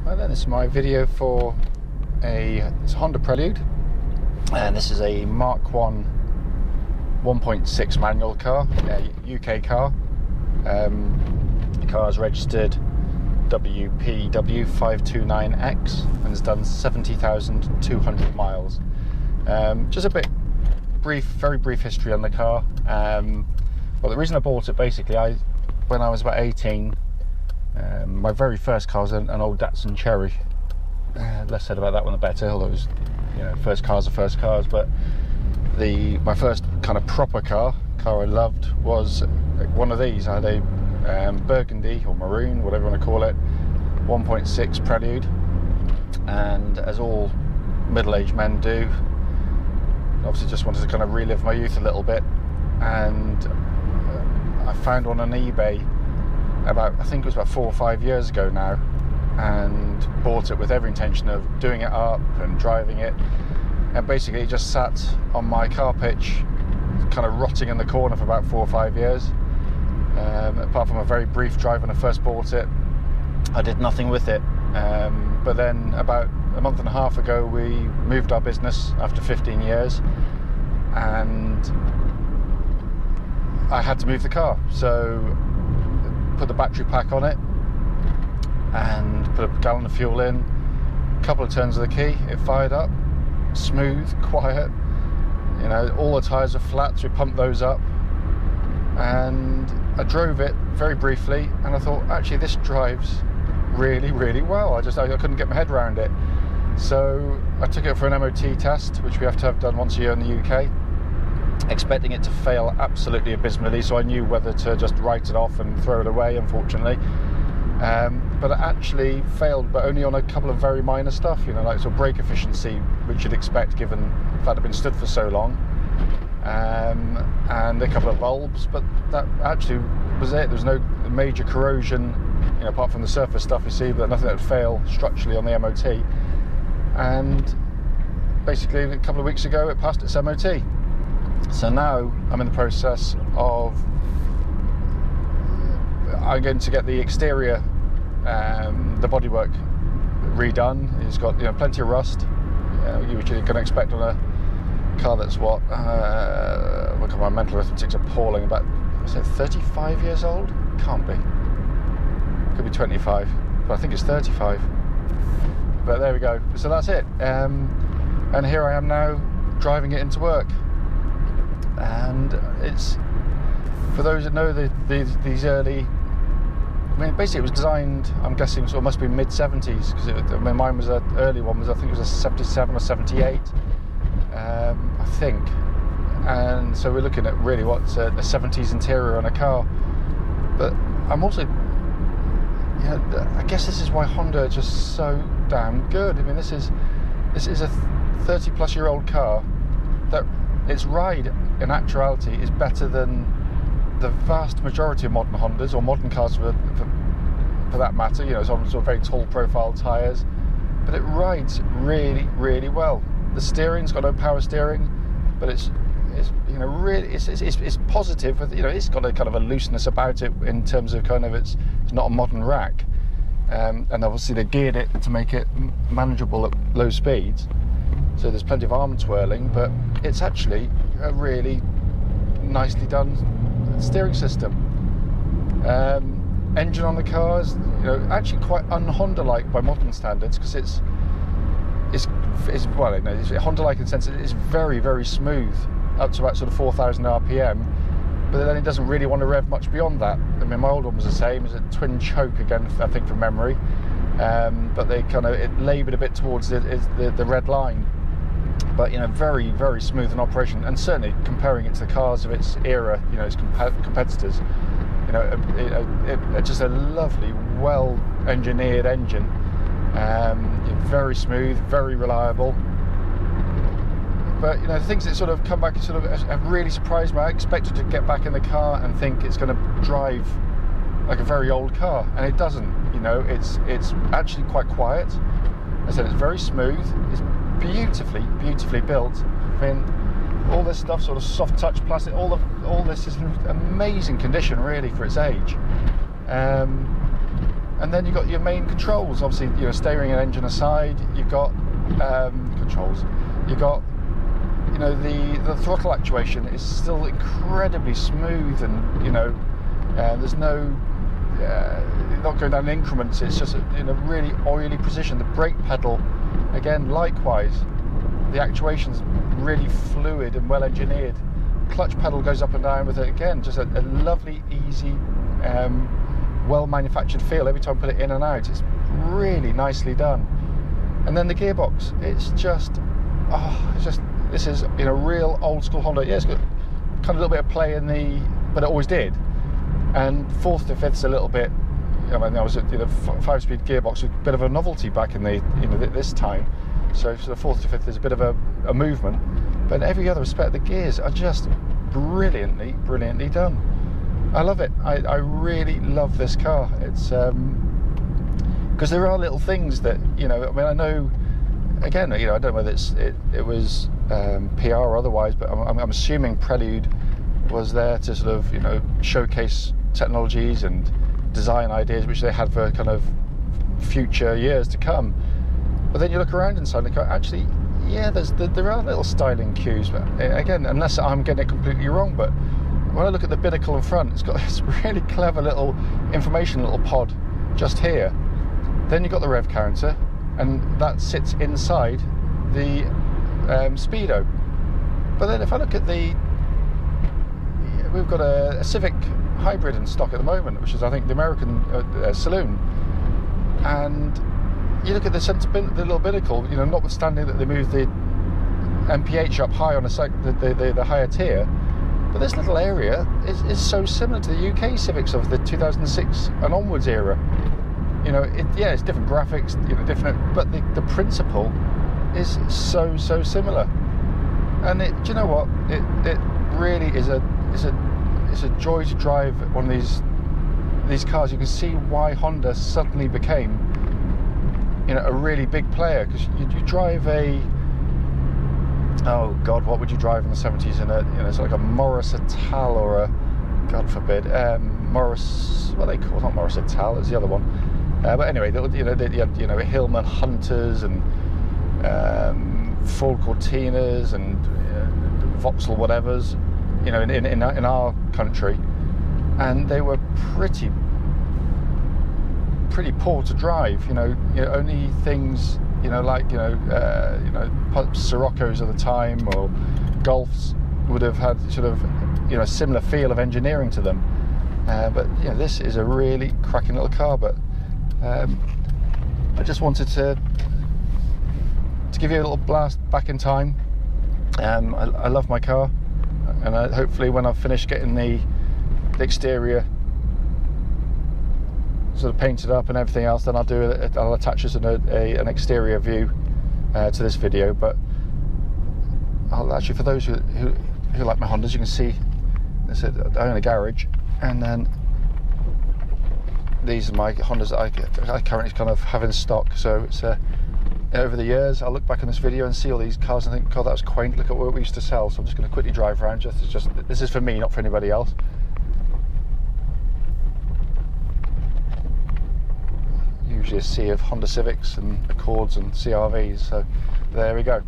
Right then, this is my video for it's a Honda Prelude, and this is a Mark 1 1.6 manual car, UK car. The car is registered WPW529X and has done 70,200 miles. Just a bit brief, very brief history on the car. Well, the reason I bought it, basically, when I was about 18, my very first car was an old Datsun Cherry. Less said about that one the better, although it was, first cars are first cars. But my first kind of proper car I loved was one of these. I had a burgundy or maroon, whatever you want to call it, 1.6 Prelude, and as all middle-aged men do, obviously just wanted to kind of relive my youth a little bit. And I found one on eBay I think it was about 4 or 5 years ago now, and bought it with every intention of doing it up and driving it, and basically it just sat on my car pitch kind of rotting in the corner for about 4 or 5 years. Apart from a very brief drive when I first bought it, I did nothing with it. But then about a month and a half ago, we moved our business after 15 years, and I had to move the car. So put the battery pack on it and put a gallon of fuel in, a couple of turns of the key, it fired up, smooth, quiet. All the tyres were flat, so we pumped those up, and I drove it very briefly, and I thought, actually, this drives really, really well. I couldn't get my head around it. So I took it for an MOT test, which we have to have done once a year in the UK, expecting it to fail absolutely abysmally, so I knew whether to just write it off and throw it away, unfortunately. But it actually failed, but only on a couple of very minor stuff, like sort of brake efficiency, which you'd expect given the fact it had been stood for so long, and a couple of bulbs, but that actually was it. There was no major corrosion, apart from the surface stuff you see, but nothing that would fail structurally on the MOT. And basically a couple of weeks ago it passed its MOT. So now I'm in the process of, I'm going to get the exterior, the bodywork redone. It's got plenty of rust, which you're going to expect on a car that's look at my mental arithmetic's appalling, about 35 years old? Can't be. Could be 25, but I think it's 35. But there we go. So that's it. And here I am now driving it into work. And it's, for those that know these early, basically it was designed, I'm guessing, sort of must be mid-70s, because mine was an early one, I think it was a 77 or 78, I think. And so we're looking at really what's a 70s interior on a car. But I'm also, I guess this is why Honda are just so damn good. This is a 30-plus-year-old car that its ride, in actuality, is better than the vast majority of modern Hondas, or modern cars for that matter. It's on sort of very tall profile tyres, but it rides really, really well. The steering's got no power steering, but it's really it's positive. It's got a kind of a looseness about it in terms of it's not a modern rack, and obviously they geared it to make it manageable at low speeds. So there's plenty of arm twirling, but it's actually a really nicely done steering system. Engine on the car is, actually quite un-Honda-like by modern standards, because it's Honda-like in the sense that it's very, very smooth up to about sort of 4,000 RPM, but then it doesn't really want to rev much beyond that. My old one was the same. It was a twin choke again, I think, from memory, but it laboured a bit towards the red line. But very, very smooth in operation, and certainly comparing it to the cars of its era, its competitors, just a lovely, well-engineered engine, very smooth, very reliable. But the things that sort of come back and sort of have really surprised me. I expected to get back in the car and think it's going to drive like a very old car, and it doesn't. It's actually quite quiet. I said it's very smooth. It's beautifully built. All this stuff, sort of soft touch plastic, all this is in amazing condition really for its age. And then you've got your main controls, obviously, you know, steering and engine aside, you've got controls. You've got, you know, the throttle actuation is still incredibly smooth, and, you know, there's no, not going down in increments, it's just in a really oily position. The brake pedal, again, likewise, the actuation's really fluid and well engineered. Clutch pedal goes up and down with it, again, just a lovely, easy, well manufactured feel every time I put it in and out. It's really nicely done. And then the gearbox, it's just, this is, you know, real old school Honda. Yeah, it's got kind of a little bit of play in the, but it always did. And fourth to fifth's a little bit, I mean, that was a, you know, 5-speed gearbox was a bit of a novelty back in the, you know, this time. So for the fourth to fifth is a bit of a movement, but in every other respect, the gears are just brilliantly done. I love it. I really love this car. It's because there are little things that, you know, I mean, I know, again, you know, I don't know whether it was PR or otherwise, but I'm assuming Prelude was there to sort of, you know, showcase technologies and design ideas which they had for kind of future years to come. But then you look around inside the car, actually, yeah, there are little styling cues, but again, unless I'm getting it completely wrong, but when I look at the binnacle in front, it's got this really clever little information little pod just here. Then you've got the rev counter, and that sits inside the speedo. But then if I look at we've got a Civic hybrid in stock at the moment, which is, I think, the American saloon, and you look at the little binnacle, you know, notwithstanding that they moved the MPH up high on the higher tier, but this little area is so similar to the UK Civics of the 2006 and onwards era. You know, it's different graphics, you know, different, but the principle is so similar. And do you know what? It really is a joy to drive one of these cars. You can see why Honda suddenly became, you know, a really big player, because you drive a, oh God, what would you drive in the 70s in a, you know, it's like a Morris Ital or a, God forbid, Morris, what they call, not Morris Ital, it's the other one. But anyway, you know, they had, you know, Hillman Hunters and Ford Cortinas and Vauxhall whatevers, you know, in our country, and they were pretty poor to drive. You know, only things, you know, like, you know, Siroccos at the time or Golfs would have had sort of, you know, a similar feel of engineering to them. But you know, this is a really cracking little car. But I just wanted to give you a little blast back in time. I love my car, and hopefully when I've finished getting the exterior sort of painted up and everything else, then I'll attach this in an exterior view to this video. But I'll actually, for those who like my Hondas, you can see this, I own a garage, and then these are my Hondas that I currently kind of have in stock. So it's over the years, I'll look back on this video and see all these cars and think, God, that was quaint, look at what we used to sell. So I'm just going to quickly drive around, this is for me, not for anybody else. Usually a sea of Honda Civics and Accords and CR-Vs, so there we go.